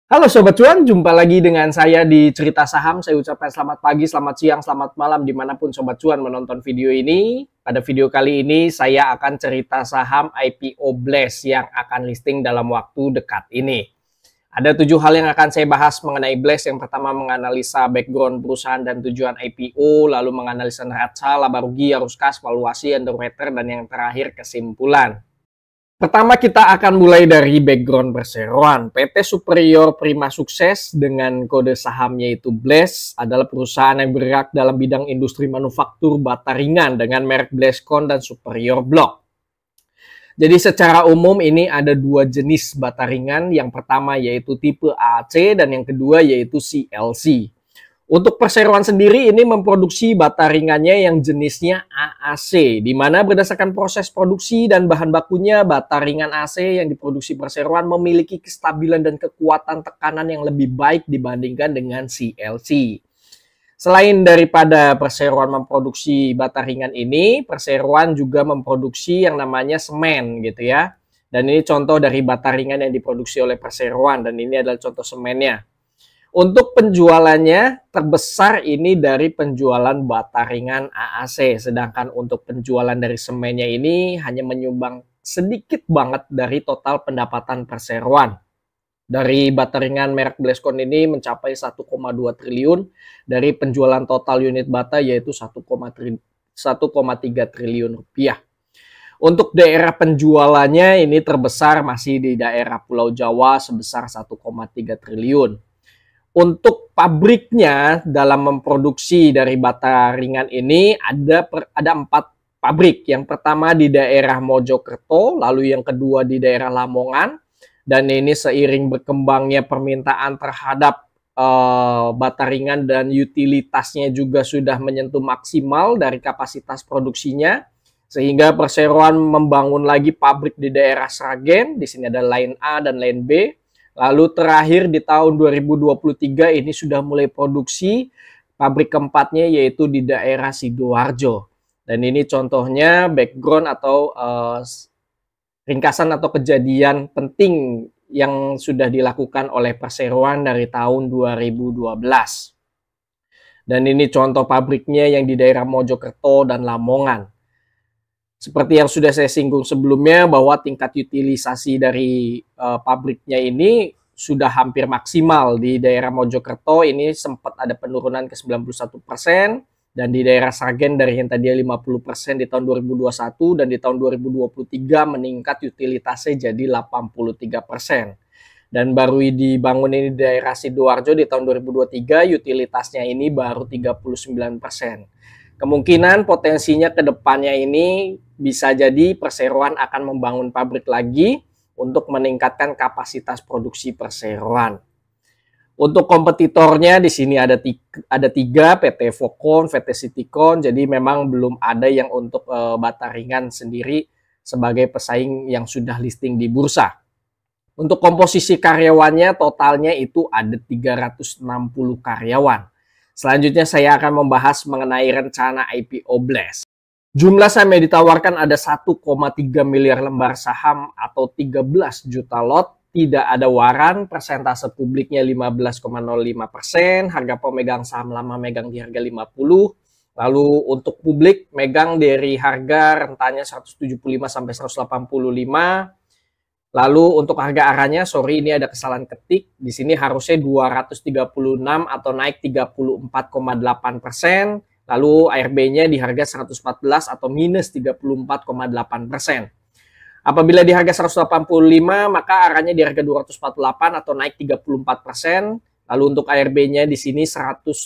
Halo Sobat Cuan, jumpa lagi dengan saya di Cerita Saham. Saya ucapkan selamat pagi, selamat siang, selamat malam dimanapun Sobat Cuan menonton video ini. Pada video kali ini saya akan cerita saham IPO Blast yang akan listing dalam waktu dekat ini. Ada 7 hal yang akan saya bahas mengenai Blast. Yang pertama menganalisa background perusahaan dan tujuan IPO, lalu menganalisa neraca, laba rugi, arus kas, valuasi, underwater, dan yang terakhir kesimpulan. Pertama kita akan mulai dari background perseroan. PT Superior Prima Sukses dengan kode sahamnya itu Blast adalah perusahaan yang bergerak dalam bidang industri manufaktur bata ringan dengan merek Blastcon dan Superior Block. Jadi secara umum ini ada dua jenis bata ringan. Yang pertama yaitu tipe AAC dan yang kedua yaitu CLC. Untuk perseroan sendiri ini memproduksi bata ringannya yang jenisnya AAC, di mana berdasarkan proses produksi dan bahan bakunya, bata ringan AAC yang diproduksi perseroan memiliki kestabilan dan kekuatan tekanan yang lebih baik dibandingkan dengan CLC. Selain daripada perseroan memproduksi bata ringan ini, perseroan juga memproduksi yang namanya semen gitu ya. Dan ini contoh dari bata ringan yang diproduksi oleh perseroan dan ini adalah contoh semennya. Untuk penjualannya terbesar ini dari penjualan bata ringan AAC, sedangkan untuk penjualan dari semennya ini hanya menyumbang sedikit banget dari total pendapatan perseroan. Dari bata ringan merek Blastcon ini mencapai 1,2 triliun dari penjualan total unit bata yaitu 1,3 triliun rupiah. Untuk daerah penjualannya ini terbesar masih di daerah Pulau Jawa sebesar 1,3 triliun. Untuk pabriknya dalam memproduksi dari bata ringan ini ada 4 pabrik. Yang pertama di daerah Mojokerto, lalu yang kedua di daerah Lamongan. Dan ini seiring berkembangnya permintaan terhadap bata ringan dan utilitasnya juga sudah menyentuh maksimal dari kapasitas produksinya. Sehingga perseroan membangun lagi pabrik di daerah Sragen. Di sini ada line A dan line B. Lalu terakhir di tahun 2023 ini sudah mulai produksi pabrik keempatnya yaitu di daerah Sidoarjo. Dan ini contohnya background atau ringkasan atau kejadian penting yang sudah dilakukan oleh perseroan dari tahun 2012. Dan ini contoh pabriknya yang di daerah Mojokerto dan Lamongan. Seperti yang sudah saya singgung sebelumnya bahwa tingkat utilisasi dari pabriknya ini sudah hampir maksimal. Di daerah Mojokerto ini sempat ada penurunan ke 91% dan di daerah Sragen dari yang tadinya 50% di tahun 2021 dan di tahun 2023 meningkat utilitasnya jadi 83%. Dan baru dibangun ini di daerah Sidoarjo di tahun 2023 utilitasnya ini baru 39%. Kemungkinan potensinya ke depannya ini bisa jadi perseroan akan membangun pabrik lagi untuk meningkatkan kapasitas produksi perseroan. Untuk kompetitornya di sini ada 3, PT Focon, PT Citycon. Jadi memang belum ada yang untuk bata ringan sendiri sebagai pesaing yang sudah listing di bursa. Untuk komposisi karyawannya totalnya itu ada 360 karyawan. Selanjutnya saya akan membahas mengenai rencana IPO Blast. Jumlah saham yang ditawarkan ada 1,3 miliar lembar saham atau 13 juta lot. Tidak ada waran, persentase publiknya 15,05%, harga pemegang saham lama megang di harga 50. Lalu untuk publik megang dari harga rentannya 175 sampai 185. Lalu untuk harga arahnya, sorry ini ada kesalahan ketik. Di sini harusnya 236 atau naik 34,8%. Lalu ARB-nya di harga 114 atau minus 34,8%. Apabila di harga 185 maka arahnya di harga 248 atau naik 34%. Lalu untuk ARB-nya di sini 121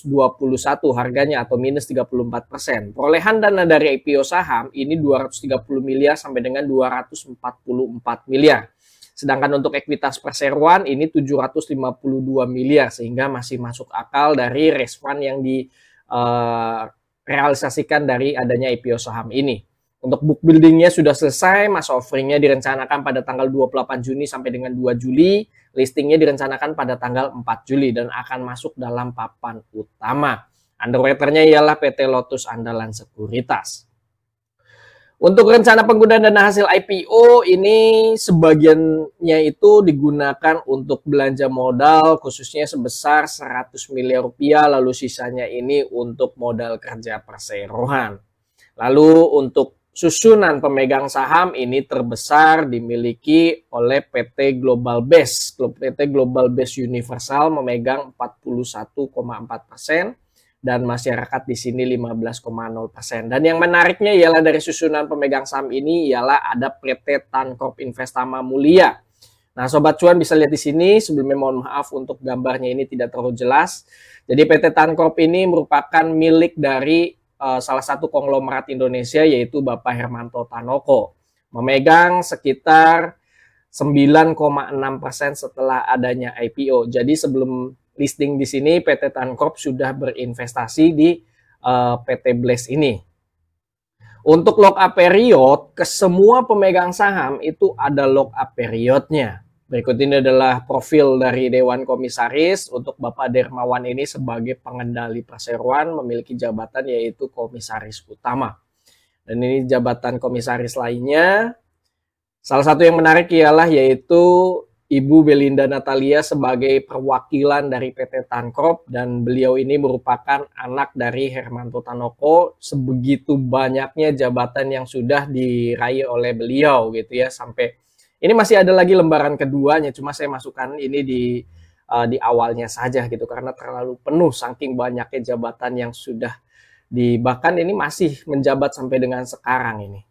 harganya atau minus 34%. Perolehan dana dari IPO saham ini 230 miliar sampai dengan 244 miliar. Sedangkan untuk ekuitas perseroan ini 752 miliar sehingga masih masuk akal dari raise fund yang direalisasikan dari adanya IPO saham ini. Untuk book buildingnya sudah selesai, masa offeringnya direncanakan pada tanggal 28 Juni sampai dengan 2 Juli. Listingnya direncanakan pada tanggal 4 Juli dan akan masuk dalam papan utama. Underwriternya ialah PT Lotus Andalan Sekuritas. Untuk rencana penggunaan dana hasil IPO ini sebagiannya itu digunakan untuk belanja modal khususnya sebesar 100 miliar rupiah, lalu sisanya ini untuk modal kerja perseroan. Lalu untuk susunan pemegang saham ini terbesar dimiliki oleh PT Global Base. PT Global Base Universal memegang 41,4%. Dan masyarakat di sini 15,0%. Dan yang menariknya ialah dari susunan pemegang saham ini ialah ada PT Tancorp Investama Mulia. Nah, Sobat Cuan bisa lihat di sini, sebelumnya mohon maaf untuk gambarnya ini tidak terlalu jelas. Jadi PT Tancorp ini merupakan milik dari salah satu konglomerat Indonesia yaitu Bapak Hermanto Tanoko. Memegang sekitar 9,6% setelah adanya IPO. Jadi sebelum listing di sini PT Tancorp sudah berinvestasi di PT Blaze ini. Untuk lock up period, ke semua pemegang saham itu ada lock up periodnya. Berikut ini adalah profil dari Dewan Komisaris. Untuk Bapak Dermawan ini sebagai pengendali perseroan memiliki jabatan yaitu Komisaris Utama. Dan ini jabatan komisaris lainnya. Salah satu yang menarik ialah yaitu Ibu Belinda Natalia sebagai perwakilan dari PT Tancorp, dan beliau ini merupakan anak dari Hermanto Tanoko. Sebegitu banyaknya jabatan yang sudah diraih oleh beliau gitu ya, sampai ini masih ada lagi lembaran keduanya, cuma saya masukkan ini di awalnya saja gitu karena terlalu penuh saking banyaknya jabatan yang sudah bahkan ini masih menjabat sampai dengan sekarang ini.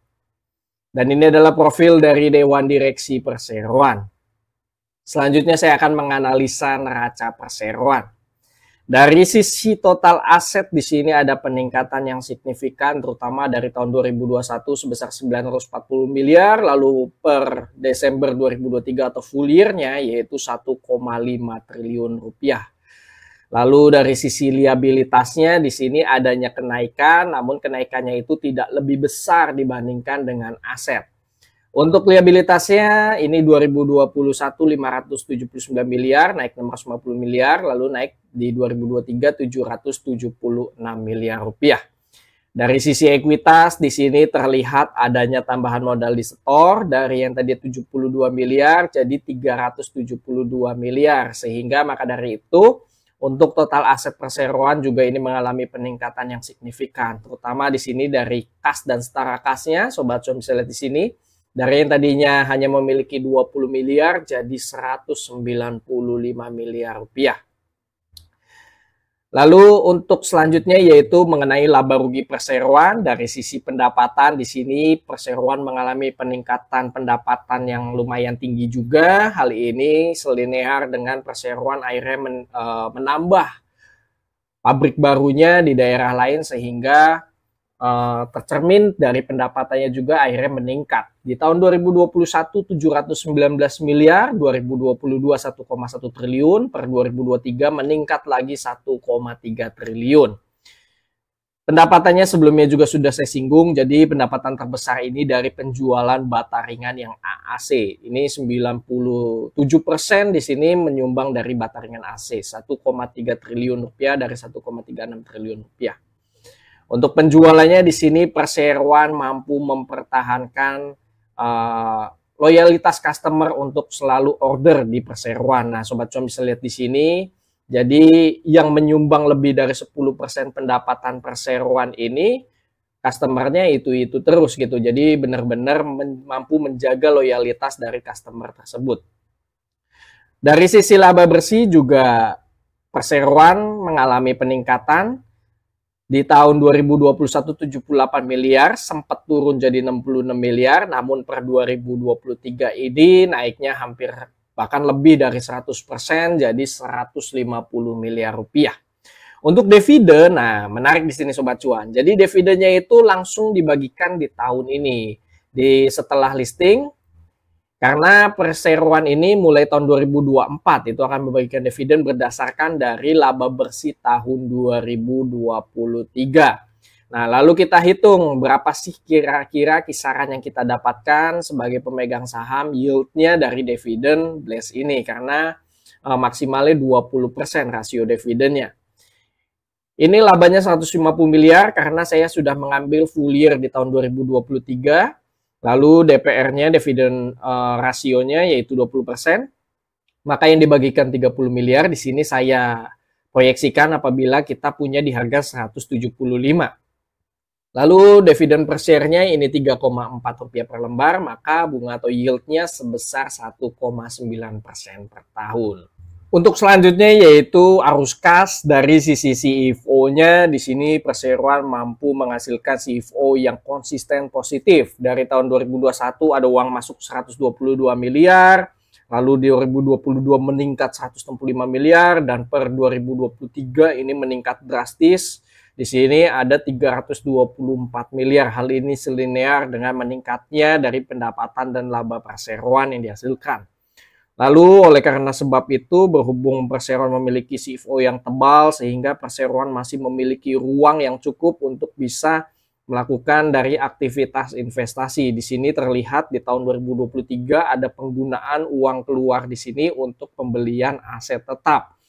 Dan ini adalah profil dari Dewan Direksi Perseroan. Selanjutnya saya akan menganalisa neraca perseroan. Dari sisi total aset di sini ada peningkatan yang signifikan terutama dari tahun 2021 sebesar 940 miliar, lalu per Desember 2023 atau full year-nya yaitu 1,5 triliun rupiah. Lalu dari sisi liabilitasnya di sini adanya kenaikan, namun kenaikannya itu tidak lebih besar dibandingkan dengan aset. Untuk liabilitasnya ini 2021 579 miliar, naik 650 miliar, lalu naik di 2023 776 miliar rupiah. Dari sisi ekuitas di sini terlihat adanya tambahan modal di setor dari yang tadi 72 miliar jadi 372 miliar, sehingga maka dari itu untuk total aset perseroan juga ini mengalami peningkatan yang signifikan, terutama di sini dari kas dan setara kasnya. Sobat Cuan bisa lihat di sini. Dari yang tadinya hanya memiliki 20 miliar jadi 195 miliar rupiah. Lalu untuk selanjutnya yaitu mengenai laba rugi perseroan. Dari sisi pendapatan di sini perseroan mengalami peningkatan pendapatan yang lumayan tinggi juga. Hal ini selinear dengan perseroan akhirnya menambah pabrik barunya di daerah lain sehingga tercermin dari pendapatannya juga akhirnya meningkat. Di tahun 2021 719 miliar, 2022 1,1 triliun, per 2023 meningkat lagi 1,3 triliun. Pendapatannya sebelumnya juga sudah saya singgung, jadi pendapatan terbesar ini dari penjualan bata ringan yang AAC. Ini 97% di sini menyumbang dari bata ringan AC, 1,3 triliun rupiah dari 1,36 triliun rupiah. Untuk penjualannya di sini perseroan mampu mempertahankan loyalitas customer untuk selalu order di perseroan. Nah, Sobat Cuan bisa lihat di sini. Jadi yang menyumbang lebih dari 10% pendapatan perseroan ini customernya itu terus gitu. Jadi benar-benar mampu menjaga loyalitas dari customer tersebut. Dari sisi laba bersih juga perseroan mengalami peningkatan. Di tahun 2021 78 miliar, sempat turun jadi 66 miliar, namun per 2023 ini naiknya hampir bahkan lebih dari 100% jadi 150 miliar rupiah. Untuk dividen, nah menarik di sini Sobat Cuan. Jadi dividennya itu langsung dibagikan di tahun ini, setelah listing. Karena perseroan ini mulai tahun 2024 itu akan membagikan dividen berdasarkan dari laba bersih tahun 2023. Nah, lalu kita hitung berapa sih kira-kira kisaran yang kita dapatkan sebagai pemegang saham yieldnya dari dividen Blaze ini. Karena maksimalnya 20% rasio dividennya. Ini labanya 150 miliar karena saya sudah mengambil full year di tahun 2023. Lalu DPR-nya, dividen rasionya yaitu 20%. Maka yang dibagikan 30 miliar di sini saya proyeksikan apabila kita punya di harga 175. Lalu dividen per share-nya ini 3,4 rupiah per lembar, maka bunga atau yield-nya sebesar 1,9% per tahun. Untuk selanjutnya yaitu arus kas dari sisi CFO-nya. Di sini perseroan mampu menghasilkan CFO yang konsisten positif. Dari tahun 2021 ada uang masuk 122 miliar, lalu di 2022 meningkat 165 miliar, dan per 2023 ini meningkat drastis. Di sini ada 324 miliar. Hal ini selinear dengan meningkatnya dari pendapatan dan laba perseroan yang dihasilkan. Lalu oleh karena sebab itu, berhubung perseroan memiliki CFO yang tebal, sehingga perseroan masih memiliki ruang yang cukup untuk bisa melakukan dari aktivitas investasi. Di sini terlihat di tahun 2023 ada penggunaan uang keluar di sini untuk pembelian aset tetap.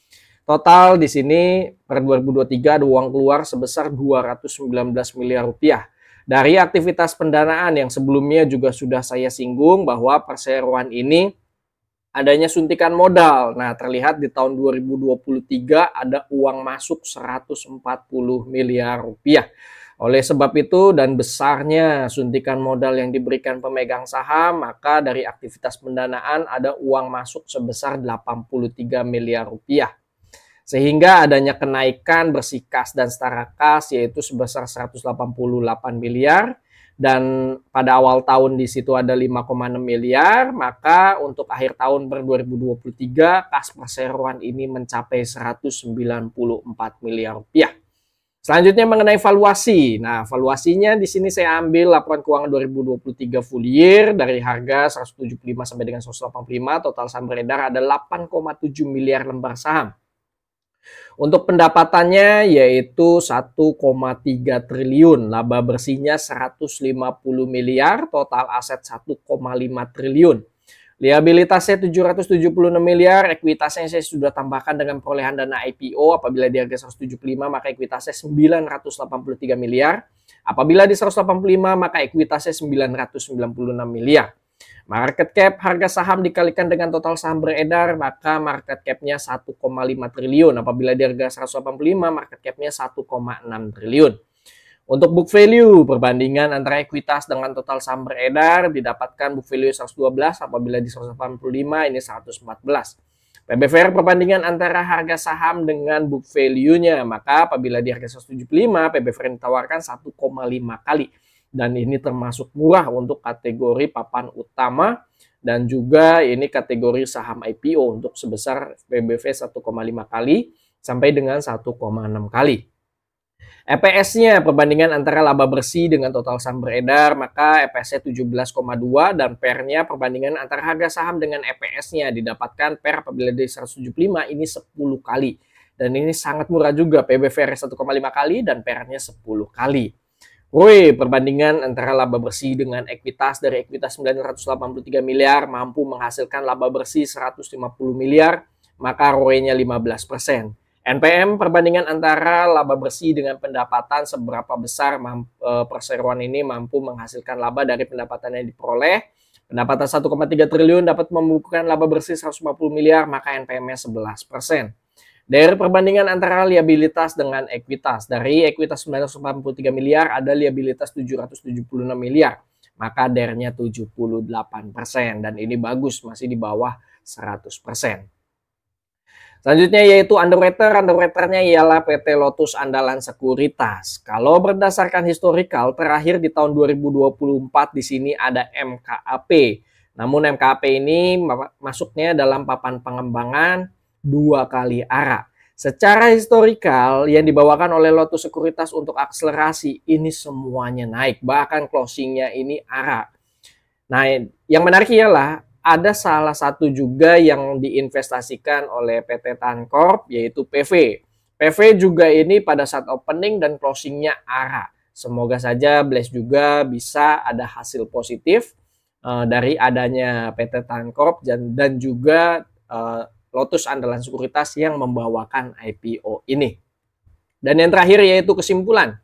Total di sini per 2023 ada uang keluar sebesar 219 miliar rupiah. Dari aktivitas pendanaan yang sebelumnya juga sudah saya singgung bahwa perseroan ini adanya suntikan modal. Nah, terlihat di tahun 2023 ada uang masuk 140 miliar rupiah. Oleh sebab itu dan besarnya suntikan modal yang diberikan pemegang saham, maka dari aktivitas pendanaan ada uang masuk sebesar 83 miliar rupiah. Sehingga adanya kenaikan bersih kas dan setara kas yaitu sebesar 188 miliar, dan pada awal tahun di situ ada 5,6 miliar, maka untuk akhir tahun per 2023 kas perseroan ini mencapai 194 miliar rupiah. Selanjutnya mengenai valuasi. Nah, valuasinya di sini saya ambil laporan keuangan 2023 full year dari harga 175 sampai dengan 185, total saham beredar ada 8,7 miliar lembar saham. Untuk pendapatannya yaitu 1,3 triliun, laba bersihnya 150 miliar, total aset 1,5 triliun. Liabilitasnya 776 miliar, ekuitasnya saya sudah tambahkan dengan perolehan dana IPO. Apabila di harga 175 maka ekuitasnya 983 miliar. Apabila di 185 maka ekuitasnya 996 miliar. Market cap harga saham dikalikan dengan total saham beredar, maka market cap-nya 1,5 triliun. Apabila di harga 185, market cap-nya 1,6 triliun. Untuk book value, perbandingan antara ekuitas dengan total saham beredar didapatkan book value 112, apabila di 185 ini 114. PBVR perbandingan antara harga saham dengan book value-nya, maka apabila di harga 175, PBVR ditawarkan 1,5 kali. Dan ini termasuk murah untuk kategori papan utama dan juga ini kategori saham IPO untuk sebesar PBV 1,5 kali sampai dengan 1,6 kali. EPS-nya perbandingan antara laba bersih dengan total saham beredar, maka EPS-nya 17,2 dan PER-nya perbandingan antara harga saham dengan EPS-nya didapatkan PER apabila di 175 ini 10 kali. Dan ini sangat murah juga, PBVR 1,5 kali dan PER-nya 10 kali. ROE perbandingan antara laba bersih dengan ekuitas, dari ekuitas 983 miliar mampu menghasilkan laba bersih 150 miliar, maka ROE-nya 15%. NPM perbandingan antara laba bersih dengan pendapatan, seberapa besar perseroan ini mampu menghasilkan laba dari pendapatan yang diperoleh. Pendapatan 1,3 triliun dapat membukukan laba bersih 150 miliar, maka NPM-nya 11%. Dari perbandingan antara liabilitas dengan ekuitas, dari ekuitas 983 miliar ada liabilitas 776 miliar, maka DER-nya 78%, dan ini bagus, masih di bawah 100%. Selanjutnya yaitu underwriter. Underwriternya ialah PT Lotus Andalan Sekuritas. Kalau berdasarkan historical terakhir di tahun 2024 di sini ada MKAP. Namun MKAP ini masuknya dalam papan pengembangan 2 kali ARA. Secara historikal yang dibawakan oleh Lotus Sekuritas untuk akselerasi ini semuanya naik, bahkan closingnya ini ARA. Nah, yang menarik ialah ada salah satu juga yang diinvestasikan oleh PT Tancorp yaitu PV. PV juga ini pada saat opening dan closingnya ARA. Semoga saja Bless juga bisa ada hasil positif dari adanya PT Tancorp dan juga Lotus Andalan Sekuritas yang membawakan IPO ini. Dan yang terakhir yaitu kesimpulan.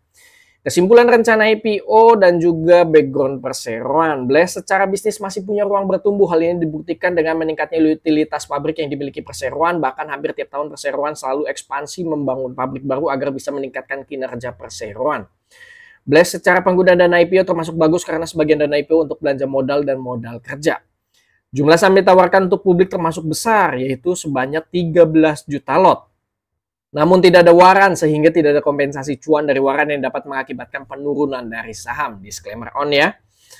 Kesimpulan rencana IPO dan juga background perseroan. Blast secara bisnis masih punya ruang bertumbuh. Hal ini dibuktikan dengan meningkatnya utilitas pabrik yang dimiliki perseroan. Bahkan hampir tiap tahun perseroan selalu ekspansi membangun pabrik baru agar bisa meningkatkan kinerja perseroan. Blast secara pengguna dana IPO termasuk bagus karena sebagian dana IPO untuk belanja modal dan modal kerja. Jumlah saham ditawarkan untuk publik termasuk besar, yaitu sebanyak 13 juta lot. Namun tidak ada waran sehingga tidak ada kompensasi cuan dari waran yang dapat mengakibatkan penurunan dari saham. Disclaimer on ya.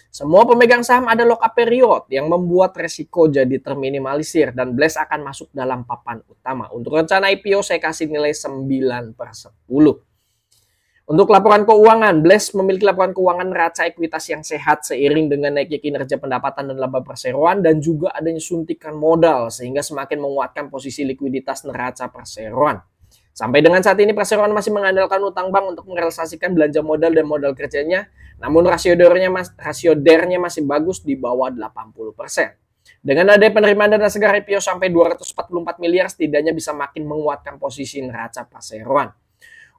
Semua pemegang saham ada lock-up period yang membuat resiko jadi terminimalisir dan Blast akan masuk dalam papan utama. Untuk rencana IPO saya kasih nilai 9/10. Untuk laporan keuangan, Blast memiliki laporan keuangan neraca ekuitas yang sehat seiring dengan naiknya kinerja pendapatan dan laba perseroan dan juga adanya suntikan modal sehingga semakin menguatkan posisi likuiditas neraca perseroan. Sampai dengan saat ini perseroan masih mengandalkan utang bank untuk merealisasikan belanja modal dan modal kerjanya, namun rasio DER-nya masih bagus di bawah 80%. Dengan adanya penerimaan dana segar IPO sampai 244 miliar, setidaknya bisa makin menguatkan posisi neraca perseroan.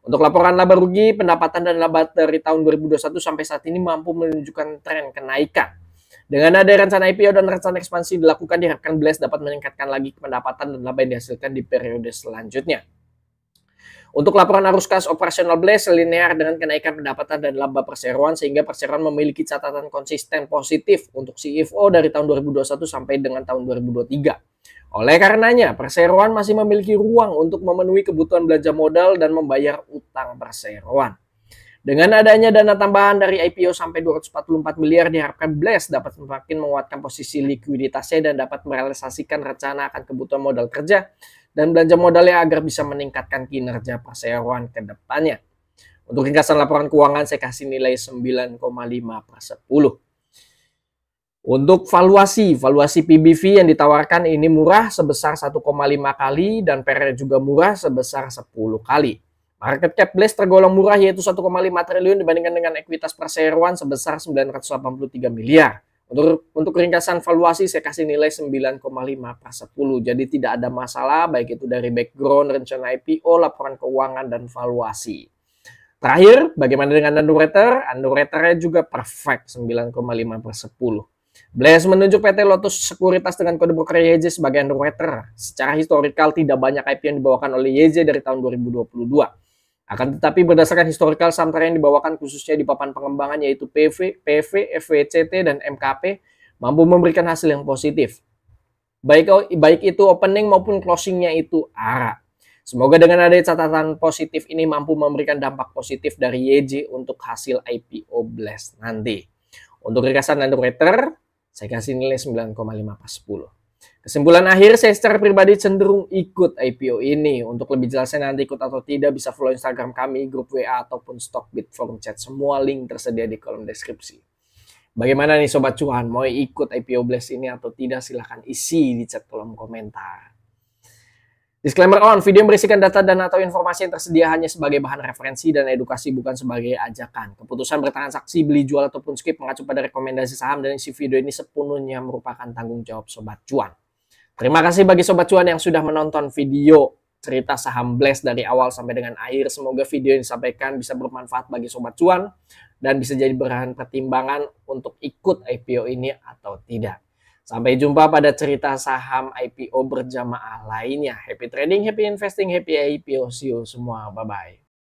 Untuk laporan laba rugi, pendapatan dan laba dari tahun 2021 sampai saat ini mampu menunjukkan tren kenaikan. Dengan ada rencana IPO dan rencana ekspansi dilakukan, diharapkan Blast dapat meningkatkan lagi pendapatan dan laba yang dihasilkan di periode selanjutnya. Untuk laporan arus kas operasional Blast linear dengan kenaikan pendapatan dan laba perseroan sehingga perseroan memiliki catatan konsisten positif untuk CFO dari tahun 2021 sampai dengan tahun 2023. Oleh karenanya, perseroan masih memiliki ruang untuk memenuhi kebutuhan belanja modal dan membayar utang perseroan. Dengan adanya dana tambahan dari IPO sampai 244 miliar diharapkan Blast dapat semakin menguatkan posisi likuiditasnya dan dapat merealisasikan rencana akan kebutuhan modal kerja dan belanja modalnya agar bisa meningkatkan kinerja perseroan ke depannya. Untuk ringkasan laporan keuangan saya kasih nilai 9,5/10. Untuk valuasi PBV yang ditawarkan ini murah sebesar 1,5 kali dan PER juga murah sebesar 10 kali. Market cap Blast tergolong murah yaitu 1,5 triliun dibandingkan dengan ekuitas perseroan sebesar 983 miliar. Untuk ringkasan valuasi saya kasih nilai 9,5/10. Jadi tidak ada masalah baik itu dari background, rencana IPO, laporan keuangan, dan valuasi. Terakhir, bagaimana dengan underwriter? Underwriternya juga perfect 9,5/10. Blast menunjuk PT Lotus Sekuritas dengan kode broker YJ sebagai underwriter. Secara historikal tidak banyak IPO yang dibawakan oleh YJ dari tahun 2022. Akan tetapi berdasarkan historikal saham yang dibawakan khususnya di papan pengembangan yaitu PV, FWCT, dan MKP mampu memberikan hasil yang positif. Baik itu opening maupun closingnya itu ARA. Semoga dengan adanya catatan positif ini mampu memberikan dampak positif dari YJ untuk hasil IPO Blast nanti. Untuk ringkasan underwriter, saya kasih nilai 9,5/10. Kesimpulan akhir, saya secara pribadi cenderung ikut IPO ini. Untuk lebih jelasnya nanti ikut atau tidak bisa follow Instagram kami, grup WA, ataupun Stockbit forum chat. Semua link tersedia di kolom deskripsi. Bagaimana nih Sobat Cuan? Mau ikut IPO Blast ini atau tidak? Silahkan isi di chat kolom komentar. Disclaimer on, video yang berisikan data dan atau informasi yang tersedia hanya sebagai bahan referensi dan edukasi, bukan sebagai ajakan. Keputusan bertransaksi, beli, jual, ataupun skip mengacu pada rekomendasi saham dan isi video ini sepenuhnya merupakan tanggung jawab Sobat Cuan. Terima kasih bagi Sobat Cuan yang sudah menonton video cerita saham Blast dari awal sampai dengan akhir. Semoga video yang disampaikan bisa bermanfaat bagi Sobat Cuan dan bisa jadi bahan pertimbangan untuk ikut IPO ini atau tidak. Sampai jumpa pada cerita saham IPO berjamaah lainnya. Happy trading, happy investing, happy IPO. See you semua. Bye-bye.